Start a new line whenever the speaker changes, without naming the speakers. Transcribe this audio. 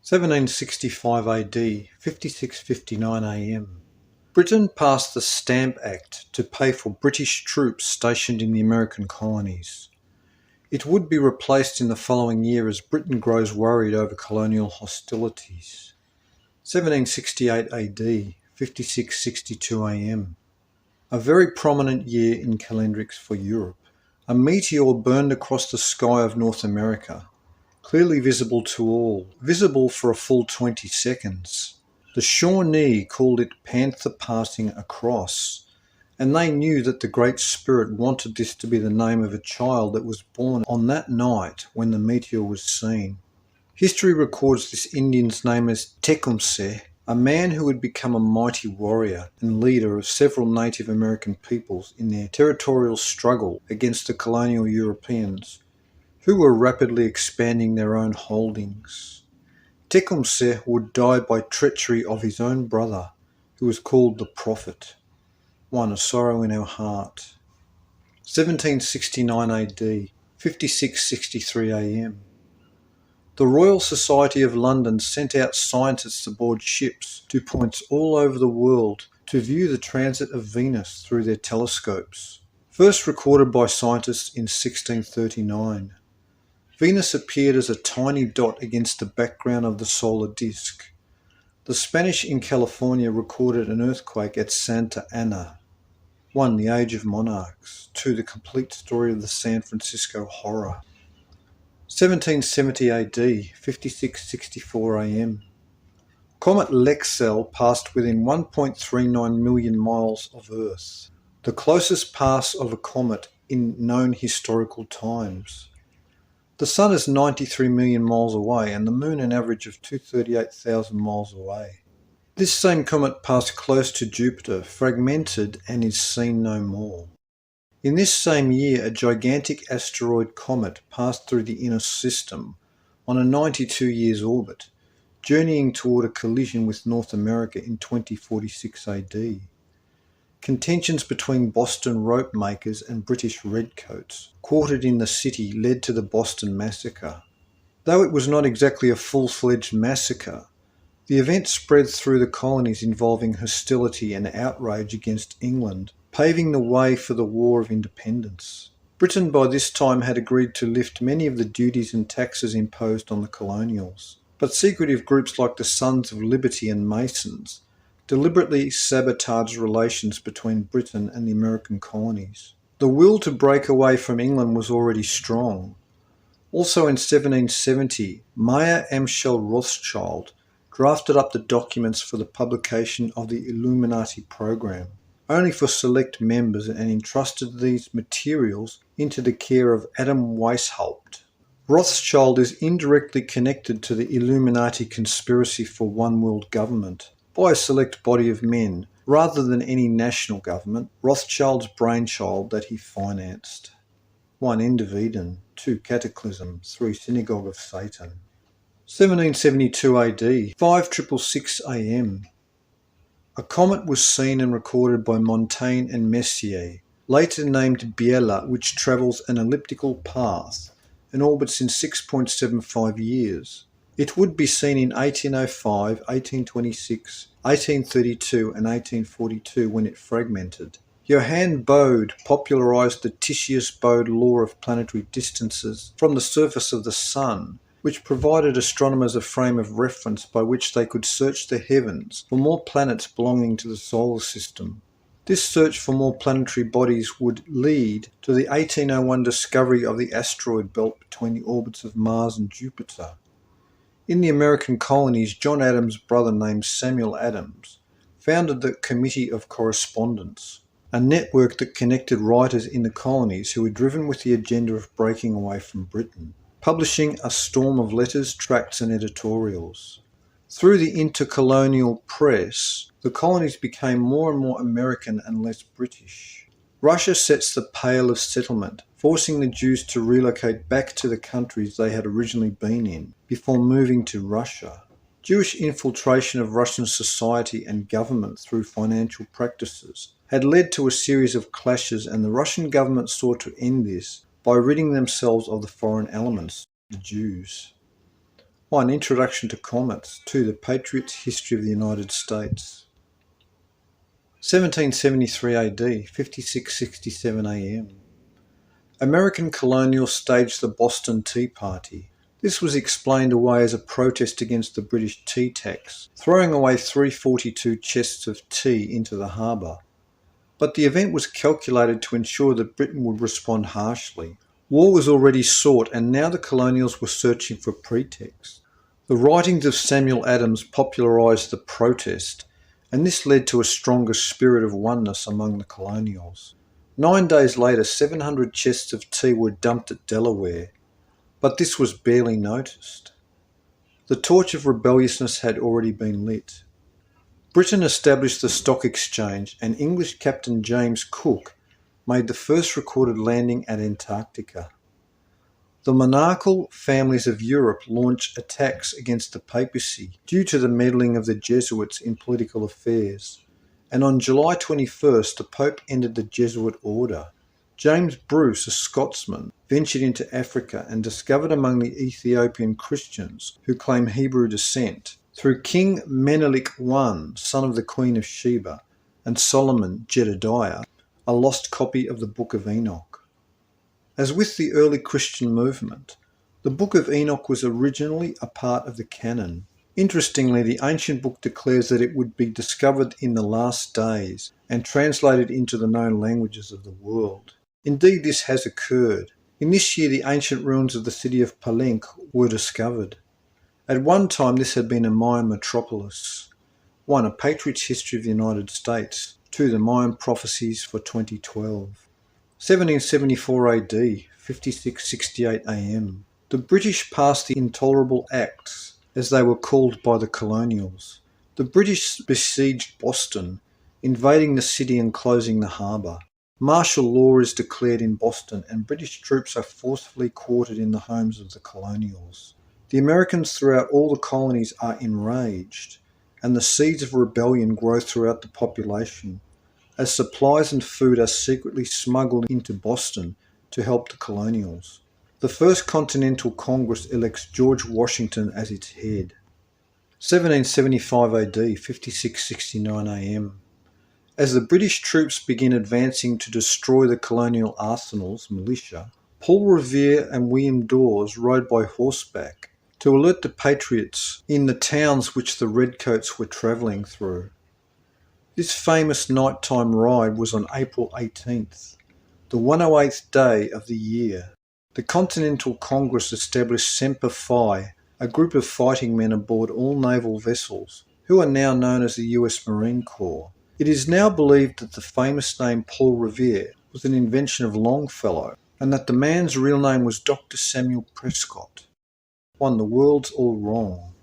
1765 AD, 56:59 AM. Britain passed the Stamp Act to pay for British troops stationed in the American colonies. It would be replaced in the following year as Britain grows worried over colonial hostilities. 1768 AD, 56:62 AM. A very prominent year in calendrics for Europe. A meteor burned across the sky of North America, clearly visible to all, visible for a full 20 seconds. The Shawnee called it Panther Passing Across, and they knew that the Great Spirit wanted this to be the name of a child that was born on that night when the meteor was seen. History records this Indian's name as Tecumseh, a man who would become a mighty warrior and leader of several Native American peoples in their territorial struggle against the colonial Europeans, who were rapidly expanding their own holdings. Tecumseh would die by treachery of his own brother, who was called the Prophet. A sorrow in our heart. 1769 AD, 56:63 AM. The Royal Society of London sent out scientists aboard ships to points all over the world to view the transit of Venus through their telescopes. First recorded by scientists in 1639. Venus appeared as a tiny dot against the background of the solar disk. The Spanish in California recorded an earthquake at Santa Ana. 1. The Age of Monarchs. 2. The complete story of the San Francisco horror. 1770 AD, 56:64 AM. Comet Lexell passed within 1.39 million miles of Earth, the closest pass of a comet in known historical times. The Sun is 93 million miles away and the Moon an average of 238,000 miles away. This same comet passed close to Jupiter, fragmented, and is seen no more. In this same year, a gigantic asteroid comet passed through the inner system on a 92 years orbit, journeying toward a collision with North America in 2046 AD. Contentions between Boston rope makers and British redcoats quartered in the city led to the Boston Massacre. Though it was not exactly a full-fledged massacre, the event spread through the colonies involving hostility and outrage against England, paving the way for the War of Independence. Britain by this time had agreed to lift many of the duties and taxes imposed on the colonials, but secretive groups like the Sons of Liberty and Masons deliberately sabotaged relations between Britain and the American colonies. The will to break away from England was already strong. Also in 1770, Mayer Amschel Rothschild drafted up the documents for the publication of the Illuminati program, only for select members, and entrusted these materials into the care of Adam Weishaupt. Rothschild is indirectly connected to the Illuminati conspiracy for one world government by a select body of men, rather than any national government, Rothschild's brainchild that he financed. 1. End of Eden. 2. Cataclysm. 3. Synagogue of Satan. 1772 AD, 5666 AM. A comet was seen and recorded by Montaigne and Messier, later named Biela, which travels an elliptical path and orbits in 6.75 years. It would be seen in 1805, 1826, 1832 and 1842 when it fragmented. Johann Bode popularised the Titius-Bode law of planetary distances from the surface of the Sun, which provided astronomers a frame of reference by which they could search the heavens for more planets belonging to the solar system. This search for more planetary bodies would lead to the 1801 discovery of the asteroid belt between the orbits of Mars and Jupiter. In the American colonies, John Adams' brother named Samuel Adams founded the Committee of Correspondence, a network that connected writers in the colonies who were driven with the agenda of breaking away from Britain, publishing a storm of letters, tracts and editorials. Through the intercolonial press, the colonies became more and more American and less British. Russia sets the pale of settlement, forcing the Jews to relocate back to the countries they had originally been in before moving to Russia. Jewish infiltration of Russian society and government through financial practices had led to a series of clashes, and the Russian government sought to end this by ridding themselves of the foreign elements, the Jews. 1. Introduction to Comets. 2. The Patriot's History of the United States. 1773 AD, 56:67 AM. American colonials staged the Boston Tea Party. This was explained away as a protest against the British tea tax, throwing away 342 chests of tea into the harbour. But the event was calculated to ensure that Britain would respond harshly. War was already sought, and now the colonials were searching for pretext. The writings of Samuel Adams popularised the protest, and this led to a stronger spirit of oneness among the colonials. 9 days later, 700 chests of tea were dumped at Delaware, but this was barely noticed. The torch of rebelliousness had already been lit. Britain established the stock exchange, and English Captain James Cook made the first recorded landing at Antarctica. The monarchical families of Europe launched attacks against the papacy due to the meddling of the Jesuits in political affairs, and on July 21st the Pope ended the Jesuit order. James Bruce, a Scotsman, ventured into Africa and discovered among the Ethiopian Christians who claim Hebrew descent, through King Menelik I, son of the Queen of Sheba, and Solomon Jedediah, a lost copy of the Book of Enoch. As with the early Christian movement, the Book of Enoch was originally a part of the canon. Interestingly, the ancient book declares that it would be discovered in the last days and translated into the known languages of the world. Indeed, this has occurred. In this year, the ancient ruins of the city of Palenque were discovered. At one time, this had been a Mayan metropolis. 1. A Patriot's History of the United States. 2. The Mayan Prophecies for 2012. 1774 AD, 56:68 AM. The British passed the Intolerable Acts, as they were called by the colonials. The British besieged Boston, invading the city and closing the harbour. Martial law is declared in Boston, and British troops are forcefully quartered in the homes of the colonials. The Americans throughout all the colonies are enraged, and the seeds of rebellion grow throughout the population, as supplies and food are secretly smuggled into Boston to help the colonials. The First Continental Congress elects George Washington as its head. 1775 AD, 56:69 AM. As the British troops begin advancing to destroy the colonial arsenals, militia, Paul Revere and William Dawes rode by horseback to alert the Patriots in the towns which the Redcoats were travelling through. This famous nighttime ride was on April 18th, the 108th day of the year. The Continental Congress established Semper Fi, a group of fighting men aboard all naval vessels, who are now known as the US Marine Corps. It is now believed that the famous name Paul Revere was an invention of Longfellow, and that the man's real name was Dr. Samuel Prescott. 1. The World's All Wrong.